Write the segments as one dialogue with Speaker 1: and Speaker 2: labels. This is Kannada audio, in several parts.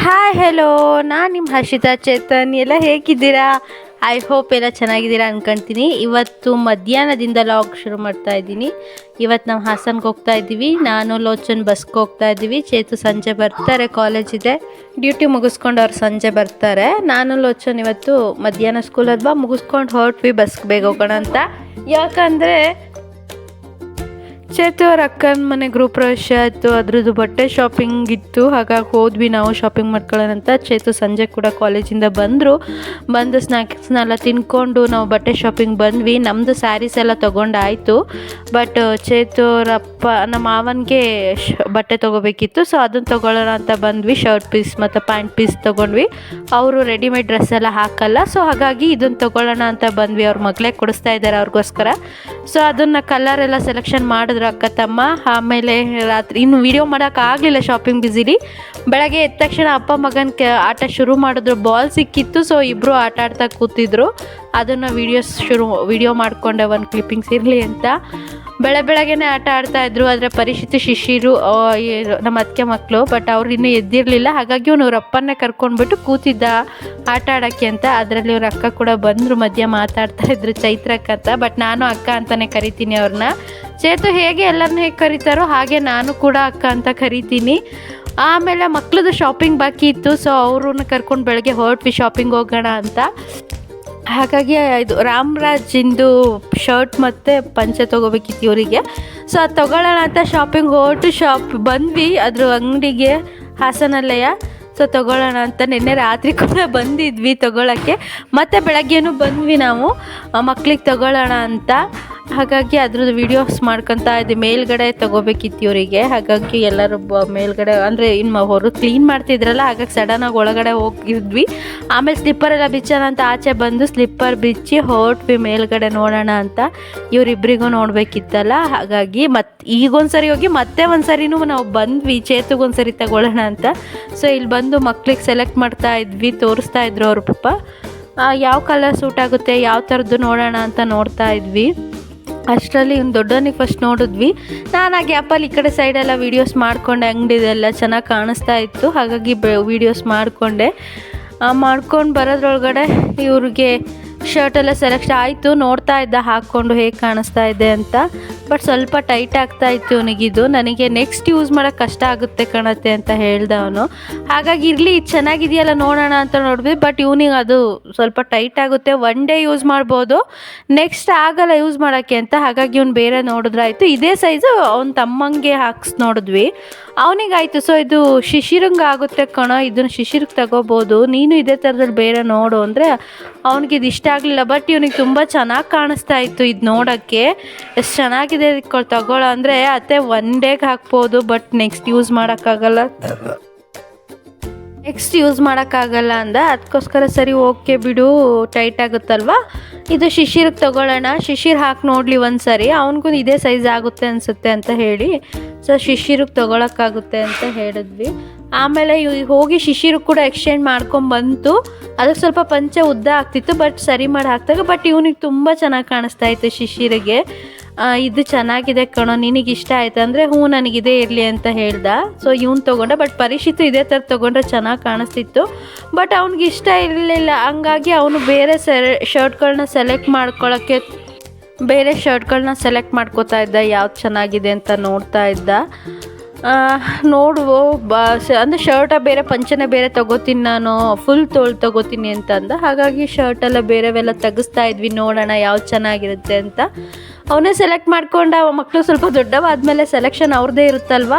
Speaker 1: ಹಾಯ್ ಹೆಲೋ, ನಾನು ನಿಮ್ಮ ಹರ್ಷಿತಾ ಚೇತನ್. ಎಲ್ಲ ಹೇಗಿದ್ದೀರಾ? ಐ ಹೋಪ್ ಎಲ್ಲ ಚೆನ್ನಾಗಿದ್ದೀರಾ ಅಂದ್ಕೊಳ್ತೀನಿ. ಇವತ್ತು ಮಧ್ಯಾಹ್ನದಿಂದ ಲಾಗ್ ಶುರು ಮಾಡ್ತಾ ಇದ್ದೀನಿ. ಇವತ್ತು ನಾವು ಹಾಸನ್ಗೆ ಹೋಗ್ತಾ ಇದ್ದೀವಿ. ನಾನು ಲೋಚನ್ ಬಸ್ಗೆ ಹೋಗ್ತಾ ಇದ್ದೀವಿ. ಚೇತು ಸಂಜೆ ಬರ್ತಾರೆ, ಕಾಲೇಜ್ ಇದೆ, ಡ್ಯೂಟಿ ಮುಗಿಸ್ಕೊಂಡು ಅವ್ರು ಸಂಜೆ ಬರ್ತಾರೆ. ನಾನು ಲೋಚನ್ ಇವತ್ತು ಮಧ್ಯಾಹ್ನ ಸ್ಕೂಲ್ ಅಲ್ವಾ ಮುಗಿಸ್ಕೊಂಡು ಹೊರಟ್ವಿ ಬಸ್ಗೆ ಬೇಗ ಹೋಗೋಣ ಅಂತ. ಯಾಕಂದರೆ ಚೇತು ಅವ್ರ ಅಕ್ಕನ ಮನೆ ಗೃಹ ಪ್ರವೇಶ ಆಯಿತು, ಅದ್ರದ್ದು ಬಟ್ಟೆ ಶಾಪಿಂಗ್ ಇತ್ತು. ಹಾಗಾಗಿ ಹೋದ್ವಿ ನಾವು ಶಾಪಿಂಗ್ ಮಾಡ್ಕೊಳ್ಳೋಣ ಅಂತ. ಚೇತು ಸಂಜೆ ಕೂಡ ಕಾಲೇಜಿಂದ ಬಂದು ಸ್ನ್ಯಾಕ್ಸ್ನೆಲ್ಲ ತಿನ್ಕೊಂಡು ನಾವು ಬಟ್ಟೆ ಶಾಪಿಂಗ್ ಬಂದ್ವಿ. ನಮ್ಮದು ಸ್ಯಾರೀಸ್ ಎಲ್ಲ ತೊಗೊಂಡಾಯಿತು. ಬಟ್ ಚೇತು ಅವ್ರ ಅಪ್ಪ ನಮ್ಮ ಮಾವನಿಗೆ ಬಟ್ಟೆ ತೊಗೋಬೇಕಿತ್ತು. ಸೊ ಅದನ್ನು ತೊಗೊಳ್ಳೋಣ ಅಂತ ಬಂದ್ವಿ. ಶರ್ಟ್ ಪೀಸ್ ಮತ್ತು ಪ್ಯಾಂಟ್ ಪೀಸ್ ತೊಗೊಂಡ್ವಿ. ಅವರು ರೆಡಿಮೇಡ್ ಡ್ರೆಸ್ ಎಲ್ಲ ಹಾಕಲ್ಲ, ಸೊ ಹಾಗಾಗಿ ಇದನ್ನು ತೊಗೊಳ್ಳೋಣ ಅಂತ ಬಂದ್ವಿ. ಅವ್ರ ಮಗಳೇ ಕೊಡಿಸ್ತಾ ಇದ್ದಾರೆ ಅವ್ರಿಗೋಸ್ಕರ. ಸೊ ಅದನ್ನು ಕಲರ್ ಎಲ್ಲ ಸೆಲೆಕ್ಷನ್ ಮಾಡಿದ್ರು ಅಕ್ಕ ತಮ್ಮ. ಆಮೇಲೆ ರಾತ್ರಿ ಇನ್ನು ವಿಡಿಯೋ ಮಾಡೋಕ್ಕಾಗಲಿಲ್ಲ, ಶಾಪಿಂಗ್ ಬ್ಯುಸಿಲಿ. ಬೆಳಗ್ಗೆ ಎದ್ದ ತಕ್ಷಣ ಅಪ್ಪ ಮಗನ ಆಟ ಶುರು ಮಾಡಿದ್ರು. ಬಾಲ್ ಸಿಕ್ಕಿತ್ತು, ಸೊ ಇಬ್ಬರು ಆಟ ಆಡ್ತಾ ಕೂತಿದ್ರು. ಅದನ್ನು ವಿಡಿಯೋ ಮಾಡಿಕೊಂಡೆ, ಒಂದು ಕ್ಲಿಪ್ಪಿಂಗ್ಸ್ ಇರಲಿ ಅಂತ. ಬೆಳಗ್ಗೆನೇ ಆಟ ಆಡ್ತಾಯಿದ್ರು. ಆದರೆ ಪರಿಸ್ಥಿತಿ ಶಿಶಿರು ನಮ್ಮ ಅತ್ತಿಗೆ ಮಕ್ಕಳು, ಬಟ್ ಅವ್ರು ಇನ್ನೂ ಎದ್ದಿರಲಿಲ್ಲ. ಹಾಗಾಗಿ ಅವ್ರ ಅಪ್ಪನ್ನೇ ಕರ್ಕೊಂಡ್ಬಿಟ್ಟು ಕೂತಿದ್ದ ಆಟ ಆಡೋಕ್ಕೆ ಅಂತ. ಅದರಲ್ಲಿ ಅವ್ರ ಅಕ್ಕ ಕೂಡ ಬಂದರು, ಮಧ್ಯ ಮಾತಾಡ್ತಾಯಿದ್ರು, ಚೈತ್ರಕ್ಕ ಅಂತ. ಬಟ್ ನಾನು ಅಕ್ಕ ಅಂತಲೇ ಕರಿತೀನಿ ಅವ್ರನ್ನ. ಚೇತು ಹೇಗೆ ಎಲ್ಲರನ್ನ ಹೇಗೆ ಕರೀತಾರೋ ಹಾಗೆ ನಾನು ಕೂಡ ಅಕ್ಕ ಅಂತ ಕರಿತೀನಿ. ಆಮೇಲೆ ಮಕ್ಳದ್ದು ಶಾಪಿಂಗ್ ಬಾಕಿ ಇತ್ತು, ಸೊ ಅವ್ರನ್ನ ಕರ್ಕೊಂಡು ಬೆಳಗ್ಗೆ ಹೊರಟ್ವಿ ಶಾಪಿಂಗ್ ಹೋಗೋಣ ಅಂತ. ಹಾಗಾಗಿ ಇದು ರಾಮ್ರಾಜಿಂದು ಶರ್ಟ್ ಮತ್ತು ಪಂಚೆ ತೊಗೋಬೇಕಿತ್ತು ಇವರಿಗೆ. ಸೊ ಅದು ತೊಗೊಳ್ಳೋಣ ಅಂತ ಶಾಪಿಂಗ್ ಬಂದ್ವಿ ಅದ್ರ ಅಂಗಡಿಗೆ, ಹಾಸನಲ್ಲಯ್ಯ. ಸೊ ತೊಗೊಳ್ಳೋಣ ಅಂತ ನಿನ್ನೆ ರಾತ್ರಿ ಕೂಡ ಬಂದಿದ್ವಿ ತೊಗೊಳಕ್ಕೆ. ಮತ್ತು ಬೆಳಗ್ಗೆನೂ ಬಂದ್ವಿ ನಾವು ಮಕ್ಳಿಗೆ ತೊಗೊಳ್ಳೋಣ ಅಂತ. ಹಾಗಾಗಿ ಅದ್ರದ್ದು ವೀಡಿಯೋಸ್ ಮಾಡ್ಕೊತಾ ಇದ್ದೆ. ಮೇಲ್ಗಡೆ ತೊಗೋಬೇಕಿತ್ತು ಇವರಿಗೆ. ಹಾಗಾಗಿ ಎಲ್ಲರೂ ಮೇಲ್ಗಡೆ ಅಂದರೆ ಇನ್ನು ಹೊರಗೆ ಕ್ಲೀನ್ ಮಾಡ್ತಿದ್ರಲ್ಲ, ಹಾಗಾಗಿ ಸಡನ್ನಾಗಿ ಒಳಗಡೆ ಹೋಗಿದ್ವಿ. ಆಮೇಲೆ ಸ್ಲಿಪ್ಪರೆಲ್ಲ ಬಿಚ್ಚೋಣ ಅಂತ ಆಚೆ ಬಂದು ಸ್ಲಿಪ್ಪರ್ ಬಿಚ್ಚಿ ಹೊರಟ್ವಿ ಮೇಲ್ಗಡೆ ನೋಡೋಣ ಅಂತ. ಇವರಿಬ್ಬರಿಗೂ ನೋಡಬೇಕಿತ್ತಲ್ಲ, ಹಾಗಾಗಿ ಈಗೊಂದ್ಸರಿ ಹೋಗಿ ಮತ್ತೆ ಒಂದ್ಸರಿನೂ ನಾವು ಬಂದ್ವಿ ಚೇತುಗೊಂದ್ಸರಿ ತಗೊಳ್ಳೋಣ ಅಂತ. ಸೊ ಇಲ್ಲಿ ಬಂದು ಮಕ್ಳಿಗೆ ಸೆಲೆಕ್ಟ್ ಮಾಡ್ತಾ ಇದ್ವಿ, ತೋರಿಸ್ತಾ ಇದ್ರು ಅವ್ರ ಪಾಪ ಯಾವ ಕಲರ್ ಸೂಟ್ ಆಗುತ್ತೆ, ಯಾವ ಥರದ್ದು ನೋಡೋಣ ಅಂತ ನೋಡ್ತಾ ಇದ್ವಿ. ಅಷ್ಟರಲ್ಲಿ ಒಂದು ದೊಡ್ಡವನಿಗೆ ಫಸ್ಟ್ ನೋಡಿದ್ವಿ. ನಾನು ಆ ಗ್ಯಾಪಲ್ಲಿ ಈ ಕಡೆ ಸೈಡೆಲ್ಲ ವೀಡಿಯೋಸ್ ಮಾಡಿಕೊಂಡೆ. ಅಂಗಡಿದೆಲ್ಲ ಚೆನ್ನಾಗಿ ಕಾಣಿಸ್ತಾ ಇತ್ತು, ಹಾಗಾಗಿ ವೀಡಿಯೋಸ್ ಮಾಡ್ಕೊಂಡು ಬರೋದ್ರೊಳಗಡೆ ಇವ್ರಿಗೆ ಶರ್ಟೆಲ್ಲ ಸೆಲೆಕ್ಷನ್ ಆಯಿತು. ನೋಡ್ತಾ ಇದ್ದ ಹಾಕ್ಕೊಂಡು ಹೇಗೆ ಕಾಣಿಸ್ತಾ ಇದೆ ಅಂತ. ಬಟ್ ಸ್ವಲ್ಪ ಟೈಟ್ ಆಗ್ತಾ ಇತ್ತು ಇವನಿಗಿದು. ನನಗೆ ನೆಕ್ಸ್ಟ್ ಯೂಸ್ ಮಾಡೋಕ್ಕೆ ಕಷ್ಟ ಆಗುತ್ತೆ ಕಣತ್ತೆ ಅಂತ ಹೇಳ್ದ ಅವನು. ಹಾಗಾಗಿ ಇರಲಿ ಇದು ಚೆನ್ನಾಗಿದೆಯಲ್ಲ ನೋಡೋಣ ಅಂತ ನೋಡಿದ್ವಿ. ಬಟ್ ಇವನಿಗೆ ಅದು ಸ್ವಲ್ಪ ಟೈಟ್ ಆಗುತ್ತೆ, ಒನ್ ಡೇ ಯೂಸ್ ಮಾಡ್ಬೋದು, ನೆಕ್ಸ್ಟ್ ಆಗಲ್ಲ ಯೂಸ್ ಮಾಡೋಕ್ಕೆ ಅಂತ. ಹಾಗಾಗಿ ಇವ್ನು ಬೇರೆ ನೋಡಿದ್ರಾಯ್ತು. ಇದೇ ಸೈಜು ಅವ್ನ ತಮ್ಮಂಗೆ ನೋಡಿದ್ವಿ, ಅವನಿಗಾಯಿತು. ಸೊ ಇದು ಶಿಶಿರಂಗೆ ಆಗುತ್ತೆ ಕಣೋ, ಇದನ್ನು ಶಿಶಿರ್ಗೆ ತಗೋಬೋದು, ನೀನು ಇದೇ ಥರದಲ್ಲಿ ಬೇರೆ ನೋಡು ಅಂದರೆ ಅವ್ನಿಗೆ ಇದು ಇಷ್ಟ ಆಗಲಿಲ್ಲ. ಬಟ್ ಇವನಿಗೆ ತುಂಬ ಚೆನ್ನಾಗಿ ಕಾಣಿಸ್ತಾ ಇತ್ತು ಇದು ನೋಡೋಕ್ಕೆ. ಎಷ್ಟು ಚೆನ್ನಾಗಿದೆ ತಗೊಳ್ಳೋ ಅಂದರೆ ಅತ್ತೆ ಒನ್ ಡೇಗೆ ಹಾಕ್ಬೋದು, ಬಟ್ ನೆಕ್ಸ್ಟ್ ಯೂಸ್ ಮಾಡೋಕ್ಕಾಗಲ್ಲ ಅಂದ. ಅದಕ್ಕೋಸ್ಕರ ಸರಿ ಓಕೆ ಬಿಡು, ಟೈಟ್ ಆಗುತ್ತಲ್ವ, ಇದು ಶಿಶಿರ್ಗೆ ತಗೊಳ್ಳೋಣ, ಶಿಶಿರ್ ಹಾಕಿ ನೋಡಲಿ ಒಂದು ಸರಿ, ಅವನಿಗೂ ಇದೇ ಸೈಜ್ ಆಗುತ್ತೆ ಅನಿಸುತ್ತೆ ಅಂತ ಹೇಳಿ ಸೊ ಶಿಶಿರ್ಗೆ ತೊಗೊಳಕ್ಕಾಗುತ್ತೆ ಅಂತ ಹೇಳಿದ್ವಿ. ಆಮೇಲೆ ಹೋಗಿ ಶಿಶಿರು ಕೂಡ ಎಕ್ಸ್ಚೇಂಜ್ ಮಾಡ್ಕೊಂಬಂತು. ಅದಕ್ಕೆ ಸ್ವಲ್ಪ ಪಂಚೆ ಉದ್ದ ಆಗ್ತಿತ್ತು, ಬಟ್ ಸರಿ ಮಾಡಿ ಹಾಕ್ದಾಗ. ಬಟ್ ಇವನಿಗೆ ತುಂಬ ಚೆನ್ನಾಗಿ ಕಾಣಿಸ್ತಾ ಇತ್ತು ಶಿಶಿರಿಗೆ. ಇದು ಚೆನ್ನಾಗಿದೆ ಕಣೋ, ನಿನಗೆ ಇಷ್ಟ ಆಯ್ತು ಅಂದರೆ ಹ್ಞೂ ನನಗಿದೇ ಇರಲಿ ಅಂತ ಹೇಳ್ದ. ಸೊ ಇವ್ನು ತೊಗೊಂಡ. ಬಟ್ ಪರಿಸ್ಥಿತಿ ಇದೇ ಥರ ತೊಗೊಂಡ್ರೆ ಚೆನ್ನಾಗಿ ಕಾಣಿಸ್ತಿತ್ತು, ಬಟ್ ಅವ್ನಿಗೆ ಇಷ್ಟ ಇರಲಿಲ್ಲ. ಹಂಗಾಗಿ ಅವನು ಬೇರೆ ಶರ್ಟ್ಗಳನ್ನ ಸೆಲೆಕ್ಟ್ ಮಾಡ್ಕೋತಾ ಇದ್ದ, ಯಾವ್ದು ಚೆನ್ನಾಗಿದೆ ಅಂತ ನೋಡ್ತಾ ಇದ್ದ. ಅಂದರೆ ಶರ್ಟ ಬೇರೆ ಪಂಚನೆ ಬೇರೆ ತೊಗೋತೀನಿ, ನಾನು ಫುಲ್ ತೊಗೋತೀನಿ ಅಂತ ಅಂದ. ಹಾಗಾಗಿ ಶರ್ಟೆಲ್ಲ ಬೇರೆವೆಲ್ಲ ತೆಗಿಸ್ತಾ ಇದ್ವಿ, ನೋಡೋಣ ಯಾವ್ದು ಚೆನ್ನಾಗಿರುತ್ತೆ ಅಂತ. ಅವನೇ ಸೆಲೆಕ್ಟ್ ಮಾಡ್ಕೊಂಡ. ಮಕ್ಕಳು ಸ್ವಲ್ಪ ದೊಡ್ಡವಾದ್ಮೇಲೆ ಸೆಲೆಕ್ಷನ್ ಅವ್ರದ್ದೇ ಇರುತ್ತಲ್ವ.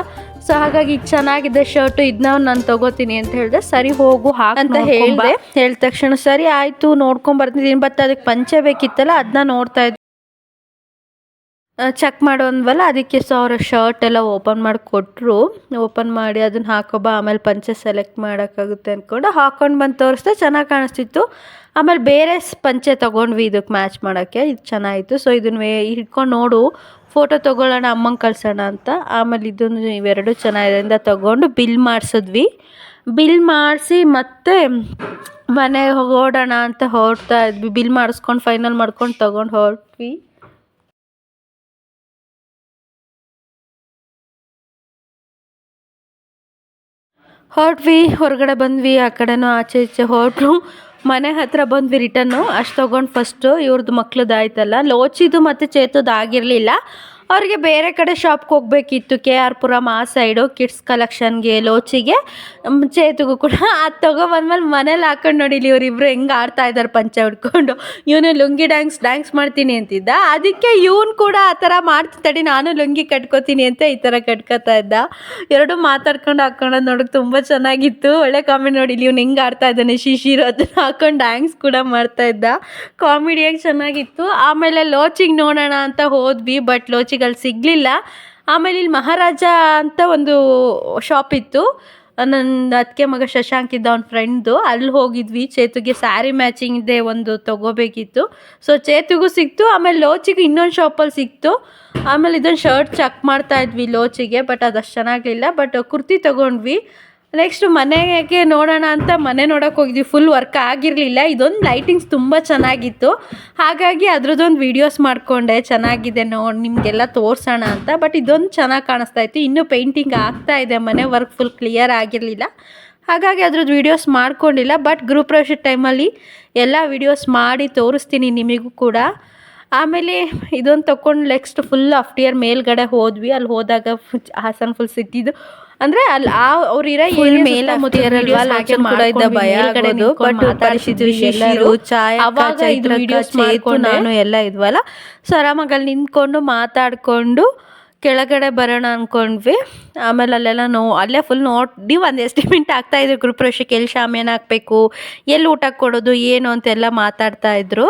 Speaker 1: ಸೊ ಹಾಗಾಗಿ ಇದು ಚೆನ್ನಾಗಿದೆ ಶರ್ಟು, ಇದನ್ನ ನಾನು ತೊಗೋತೀನಿ ಅಂತ ಹೇಳಿದೆ. ಸರಿ ಹೋಗು ಅಂತ ಹೇಳಿದ ತಕ್ಷಣ ಸರಿ ಆಯಿತು ನೋಡ್ಕೊಂಬರ್ತೀನಿ. ಬಟ್ ಅದಕ್ಕೆ ಪಂಚೆ ಬೇಕಿತ್ತಲ್ಲ, ಅದನ್ನ ನೋಡ್ತಾ ಇದ್ವಿ, ಚೆಕ್ ಮಾಡೋನ್ವಲ್ಲ. ಅದಕ್ಕೆ ಸೊ ಅವರ ಶರ್ಟ್ ಎಲ್ಲ ಓಪನ್ ಮಾಡಿ ಕೊಟ್ಟರು. ಓಪನ್ ಮಾಡಿ ಅದನ್ನು ಹಾಕೋಬಾ, ಆಮೇಲೆ ಪಂಚೆ ಸೆಲೆಕ್ಟ್ ಮಾಡೋಕ್ಕಾಗುತ್ತೆ ಅಂದ್ಕೊಂಡು ಹಾಕ್ಕೊಂಡು ಬಂದು ತೋರಿಸ್ದೆ, ಚೆನ್ನಾಗಿ ಕಾಣಿಸ್ತಿತ್ತು. ಆಮೇಲೆ ಬೇರೆ ಪಂಚೆ ತೊಗೊಂಡ್ವಿ ಇದಕ್ಕೆ ಮ್ಯಾಚ್ ಮಾಡೋಕ್ಕೆ, ಇದು ಚೆನ್ನಾಗಿತ್ತು. ಸೊ ಇದನ್ನು ಹಿಡ್ಕೊಂಡು ನೋಡು, ಫೋಟೋ ತೊಗೊಳ್ಳೋಣ, ಅಮ್ಮಂಗೆ ಕಳ್ಸೋಣ ಅಂತ. ಆಮೇಲೆ ಇದನ್ನು ಇವೆರಡು ಚೆನ್ನಾಗಿರೋದ್ರಿಂದ ತೊಗೊಂಡು ಬಿಲ್ ಮಾಡಿಸಿದ್ವಿ. ಬಿಲ್ ಮಾಡಿಸಿ ಮತ್ತೆ ಮನೆಗೆ ಹೊರಡೋಣ ಅಂತ ಹೊರಡ್ತಾ ಇದ್ವಿ. ಬಿಲ್ ಮಾಡಿಸ್ಕೊಂಡು ಫೈನಲ್ ಮಾಡ್ಕೊಂಡು ತೊಗೊಂಡು ಹೊರಟ್ವಿ. ಹೊರಟ್ವಿ, ಹೊರಗಡೆ ಬಂದ್ವಿ, ಆ ಕಡೆನೂ ಆಚೆ ಈಚೆ ಹೊರಟ್ರು. ಮನೆ ಹತ್ರ ಬಂದ್ವಿ ರಿಟರ್ನು. ಅಷ್ಟು ತೊಗೊಂಡು ಫಸ್ಟು ಇವ್ರದ್ದು ಮಕ್ಳದ್ದು ಆಯ್ತಲ್ಲ, ಲೋಚಿದು ಮತ್ತು ಚೇತುದು ಆಗಿರಲಿಲ್ಲ. ಅವ್ರಿಗೆ ಬೇರೆ ಕಡೆ ಶಾಪ್ಗೆ ಹೋಗಬೇಕಿತ್ತು, ಕೆ ಆರ್ ಪುರಂ ಆ ಸೈಡು ಕಿಡ್ಸ್ ಕಲೆಕ್ಷನ್ಗೆ, ಲೋಚಿಗೆ, ಚೇತುಗೂ ಕೂಡ. ಅದು ತೊಗೊಬಂದ್ಮೇಲೆ ಮನೇಲಿ ಹಾಕೊಂಡು ನೋಡಿಲಿ ಇವರಿಬ್ರು ಹೆಂಗೆ ಆಡ್ತಾ ಇದ್ದಾರೆ ಪಂಚೆ ಉಟ್ಕೊಂಡು. ಇವನು ಲುಂಗಿ ಡ್ಯಾನ್ಸ್ ಮಾಡ್ತೀನಿ ಅಂತಿದ್ದ, ಅದಕ್ಕೆ ಇವನು ಕೂಡ ಆ ಥರ ಮಾಡ್ತಿದ್ದಾಡಿ, ನಾನು ಲುಂಗಿ ಕಟ್ಕೋತೀನಿ ಅಂತ ಈ ಥರ ಕಟ್ಕೋತಾ ಇದ್ದ. ಎರಡು ಮಾತಾಡ್ಕೊಂಡು ಹಾಕ್ಕೊಂಡು ನೋಡೋಕೆ ತುಂಬ ಚೆನ್ನಾಗಿತ್ತು. ಒಳ್ಳೆ ಕಾಮಿಡಿ ನೋಡಿಲಿ ಇವ್ನು ಹೆಂಗೆ ಆಡ್ತಾ ಇದ್ದಾನೆ, ಶಿಶಿರು ಅದನ್ನು ಹಾಕೊಂಡು ಡ್ಯಾನ್ಸ್ ಕೂಡ ಮಾಡ್ತಾ ಇದ್ದ. ಕಾಮಿಡಿಯಾಗಿ ಚೆನ್ನಾಗಿತ್ತು. ಆಮೇಲೆ ಲೋಚಿಗೆ ನೋಡೋಣ ಅಂತ ಹೋದ್ವಿ, ಬಟ್ ಲೋಚಿಗೆ ಅಲ್ಲಿ ಸಿಗಲಿಲ್ಲ. ಆಮೇಲೆ ಇಲ್ಲಿ ಮಹಾರಾಜ ಅಂತ ಒಂದು ಶಾಪ್ ಇತ್ತು, ನನ್ನ ಅದಕ್ಕೆ ಮಗ ಶಶಾಂಕ್ ಇದ್ದ ಅವ್ನ ಫ್ರೆಂಡ್ದು, ಅಲ್ಲಿ ಹೋಗಿದ್ವಿ. ಚೇತುಗೆ ಸ್ಯಾರಿ ಮ್ಯಾಚಿಂಗ್ ಇದೆ ಒಂದು ತೊಗೋಬೇಕಿತ್ತು, ಸೊ ಚೇತುಗೂ ಸಿಕ್ತು. ಆಮೇಲೆ ಲೋಚಿಗೂ ಇನ್ನೊಂದು ಶಾಪಲ್ಲಿ ಸಿಕ್ತು. ಆಮೇಲೆ ಇದೊಂದು ಶರ್ಟ್ ಚೆಕ್ ಮಾಡ್ತಾ ಇದ್ವಿ ಲೋಚಿಗೆ, ಬಟ್ ಅದಷ್ಟು ಚೆನ್ನಾಗಲಿಲ್ಲ. ಬಟ್ ಕುರ್ತಿ ತೊಗೊಂಡ್ವಿ. ನೆಕ್ಸ್ಟ್ ಮನೆಗೆ ನೋಡೋಣ ಅಂತ ಮನೆ ನೋಡೋಕೆ ಹೋಗಿದ್ವಿ. ಫುಲ್ ವರ್ಕ್ ಆಗಿರಲಿಲ್ಲ. ಇದೊಂದು ಲೈಟಿಂಗ್ಸ್ ತುಂಬ ಚೆನ್ನಾಗಿತ್ತು, ಹಾಗಾಗಿ ಅದ್ರದ್ದೊಂದು ವೀಡಿಯೋಸ್ ಮಾಡಿಕೊಂಡೆ. ಚೆನ್ನಾಗಿದೆ ನೋಡಿ ನಿಮಗೆಲ್ಲ ತೋರಿಸೋಣ ಅಂತ. ಬಟ್ ಇದೊಂದು ಚೆನ್ನಾಗಿ ಕಾಣಿಸ್ತಾ ಇತ್ತು. ಇನ್ನೂ ಪೇಂಟಿಂಗ್ ಆಗ್ತಾ ಇದೆ, ಮನೆ ವರ್ಕ್ ಫುಲ್ ಕ್ಲಿಯರ್ ಆಗಿರಲಿಲ್ಲ, ಹಾಗಾಗಿ ಅದ್ರದ್ದು ವೀಡಿಯೋಸ್ ಮಾಡ್ಕೊಂಡಿಲ್ಲ. ಬಟ್ ಗೃಹಪ್ರವೇಶದ ಟೈಮಲ್ಲಿ ಎಲ್ಲ ವೀಡಿಯೋಸ್ ಮಾಡಿ ತೋರಿಸ್ತೀನಿ ನಿಮಗೂ ಕೂಡ. ಆಮೇಲೆ ಇದೊಂದು ತೊಗೊಂಡು ನೆಕ್ಸ್ಟ್ ಫುಲ್ ಆಫ್ಟಿಯರ್ ಮೇಲ್ಗಡೆ ಹೋದ್ವಿ. ಅಲ್ಲಿ ಹೋದಾಗ ಹಾಸನ ಫುಲ್ ಸಿಟ್ಟಿದ್ದು, ಅಂದರೆ ಅಲ್ಲಿ ಅವ್ರು ಇರೋ ಮೇಲೆ ನಾನು ಎಲ್ಲ ಇದ್ವಲ್ಲ, ಸೊ ಆರಾಮಾಗಿ ಅಲ್ಲಿ ನಿಂತ್ಕೊಂಡು ಮಾತಾಡಿಕೊಂಡು ಕೆಳಗಡೆ ಬರೋಣ ಅಂದ್ಕೊಂಡ್ವಿ. ಆಮೇಲೆ ಅಲ್ಲೆಲ್ಲ ಅಲ್ಲೇ ಫುಲ್ ನೋಡಿ ಒಂದು ಎಸ್ಟಿಮೇಟ್ ಆಗ್ತಾಯಿದ್ರು ಗೃಹಪ್ರವೇಶಕ್ಕೆ ಎಲ್ಲಿ ಶಾಮಿಯಾನ ಹಾಕಬೇಕು, ಎಲ್ಲಿ ಊಟ ಕೊಡೋದು ಏನು ಅಂತೆಲ್ಲ ಮಾತಾಡ್ತಾಯಿದ್ರು.